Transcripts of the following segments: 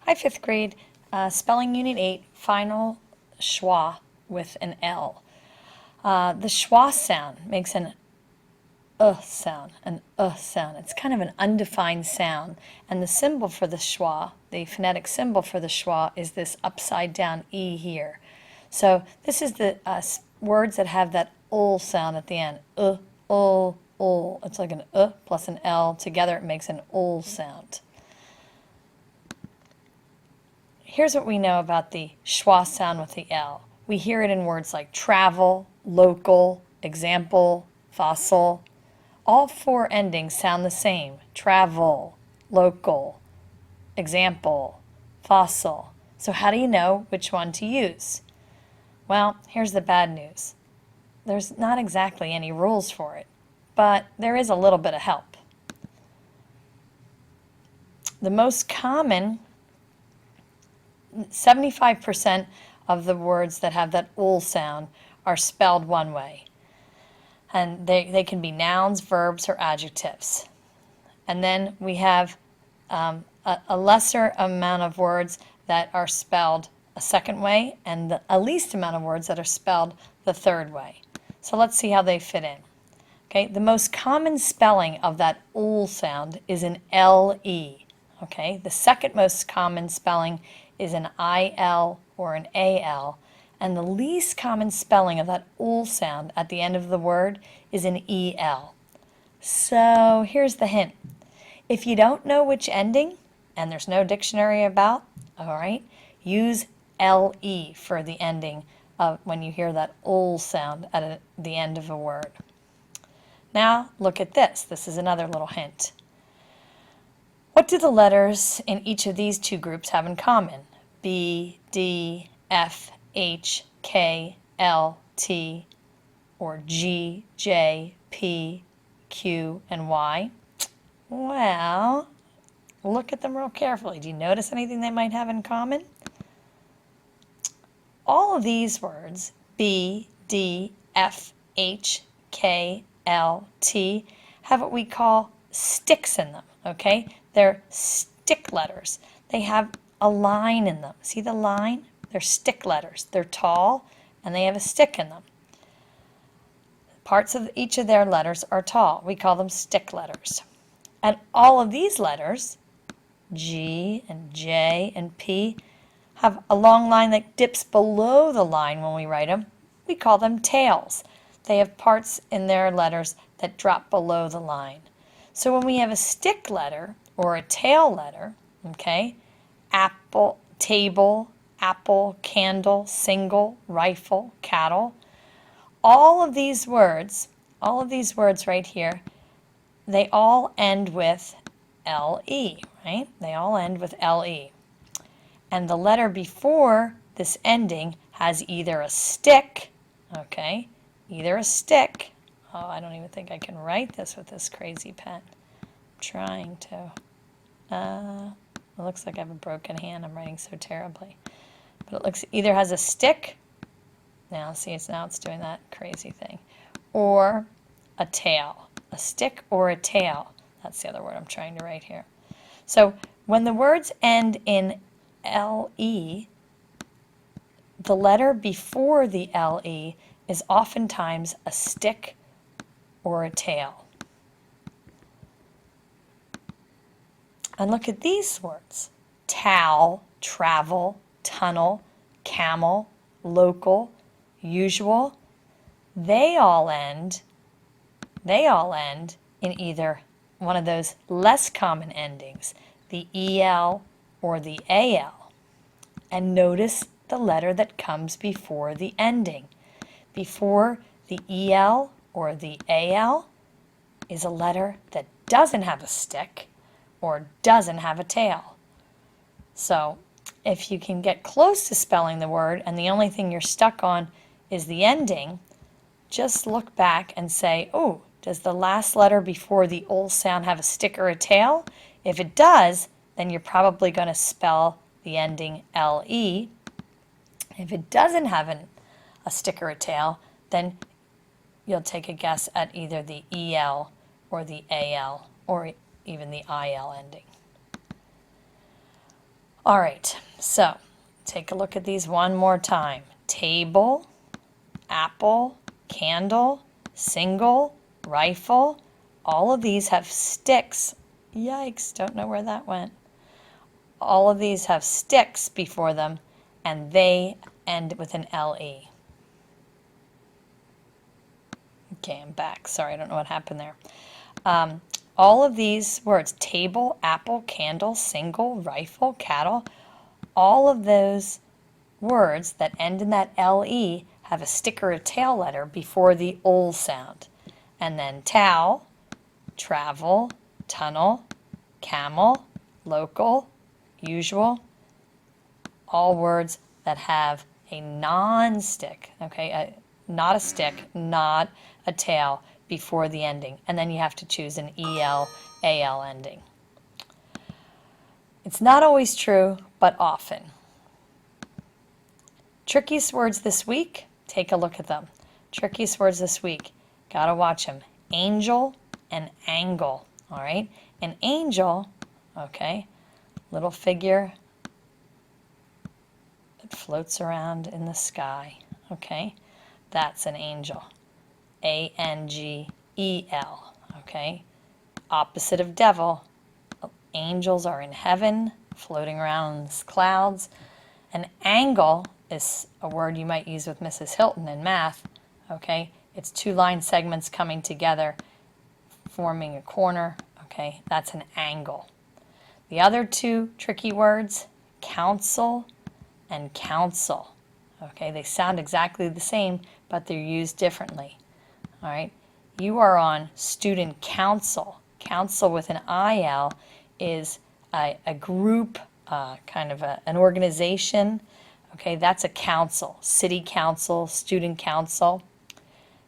Hi, 5th grade. Spelling Unit 8, final schwa with an L. The schwa sound makes an sound, sound. It's kind of an undefined sound. And the symbol for the schwa, the phonetic symbol for the schwa, is this upside down E here. So this is the words that have that ul sound at the end. Ul. It's like an plus an L. Together it makes an ul sound. Here's what we know about the schwa sound with the L. We hear it in words like travel, local, example, fossil. All four endings sound the same. Travel, local, example, fossil. So how do you know which one to use? Well, here's the bad news. There's not exactly any rules for it, but there is a little bit of help. The most common 75% of the words that have that ul sound are spelled one way. And they can be nouns, verbs, or adjectives. And then we have a lesser amount of words that are spelled a second way, and a least amount of words that are spelled the third way. So let's see how they fit in. Okay, the most common spelling of that ul sound is an L-E. Okay, the second most common spelling is an I-L or an A-L, and the least common spelling of that ul sound at the end of the word is an E-L. So here's the hint. If you don't know which ending, and there's no dictionary about, all right, use L-E for the ending of when you hear that ul sound at the end of a word. Now look at this. This is another little hint. What do the letters in each of these two groups have in common? B, D, F, H, K, L, T, or G, J, P, Q, and Y? Well, look at them real carefully. Do you notice anything they might have in common? All of these words, B, D, F, H, K, L, T, have what we call sticks in them, okay? They're stick letters. They have a line in them. See the line? They're stick letters. They're tall, and they have a stick in them. Parts of each of their letters are tall. We call them stick letters. And all of these letters, G and J and P, have a long line that dips below the line when we write them. We call them tails. They have parts in their letters that drop below the line. So when we have a stick letter or a tail letter, okay, apple, table, apple, candle, single, rifle, cattle, all of these words right here, they all end with L-E, right? They all end with L-E. And the letter before this ending has either a stick, okay, either a stick. Oh, I don't even think I can write this with this crazy pen. I'm trying to. It looks like I have a broken hand. I'm writing so terribly. But it looks either has a stick. Now, see, now it's doing that crazy thing. Or a tail. A stick or a tail. That's the other word I'm trying to write here. So when the words end in L-E, the letter before the L-E is oftentimes a stick or a tail. And look at these words. Towel, travel, tunnel, camel, local, usual. They all end in either one of those less common endings, the EL or the AL. And notice the letter that comes before the ending. Before the EL or the AL is a letter that doesn't have a stick or doesn't have a tail. So if you can get close to spelling the word and the only thing you're stuck on is the ending, just look back and say, oh, does the last letter before the ul sound have a stick or a tail? If it does, then you're probably going to spell the ending L-E. If it doesn't have a stick or a tail, then you'll take a guess at either the EL or the AL or even the IL ending. All right, so take a look at these one more time. Table, apple, candle, single, rifle. All of these have sticks. Yikes, don't know where that went. All of these have sticks before them, and they end with an LE. Okay, I'm back. Sorry, I don't know what happened there. All of these words, table, apple, candle, single, rifle, cattle, all of those words that end in that LE have a stick or a tail letter before the ol sound. And then towel, travel, tunnel, camel, local, usual, all words that have a non-stick, okay, not a stick, not a tail before the ending. And then you have to choose an EL, AL ending. It's not always true, but often. Trickiest words this week, take a look at them. Trickiest words this week, gotta watch them. Angel and angle, all right? An angel, okay, little figure that floats around in the sky, okay? That's an angel. ANGEL, okay? Opposite of devil, angels are in heaven, floating around in the clouds. An angle is a word you might use with Mrs. Hilton in math, okay? It's two line segments coming together, forming a corner, okay? That's an angle. The other two tricky words, counsel and counsel, okay? They sound exactly the same, but they're used differently, all right? You are on student council. Council with an IL is a group, kind of an organization. Okay, that's a council. City council, student council.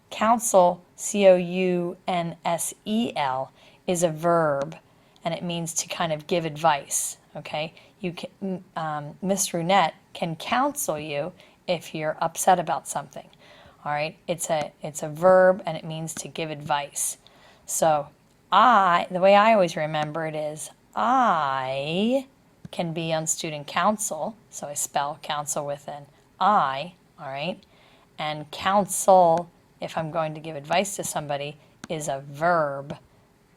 Counsel, COUNSEL, is a verb, and it means to kind of give advice. Okay, you can, Miss Runette can counsel you if you're upset about something. All right, it's a verb, and it means to give advice. So the way I always remember it is I can be on student council, so I spell council with an I, all right? And counsel, if I'm going to give advice to somebody, is a verb,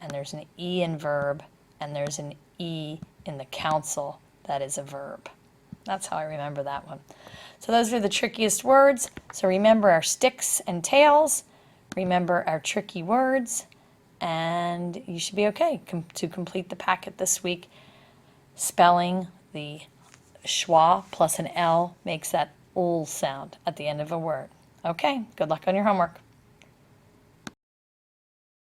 and there's an E in verb, and there's an E in the council that is a verb. That's how I remember that one. So those are the trickiest words. So remember our sticks and tails, remember our tricky words, and you should be okay to complete the packet this week. Spelling the schwa plus an L makes that ol sound at the end of a word. Okay, good luck on your homework.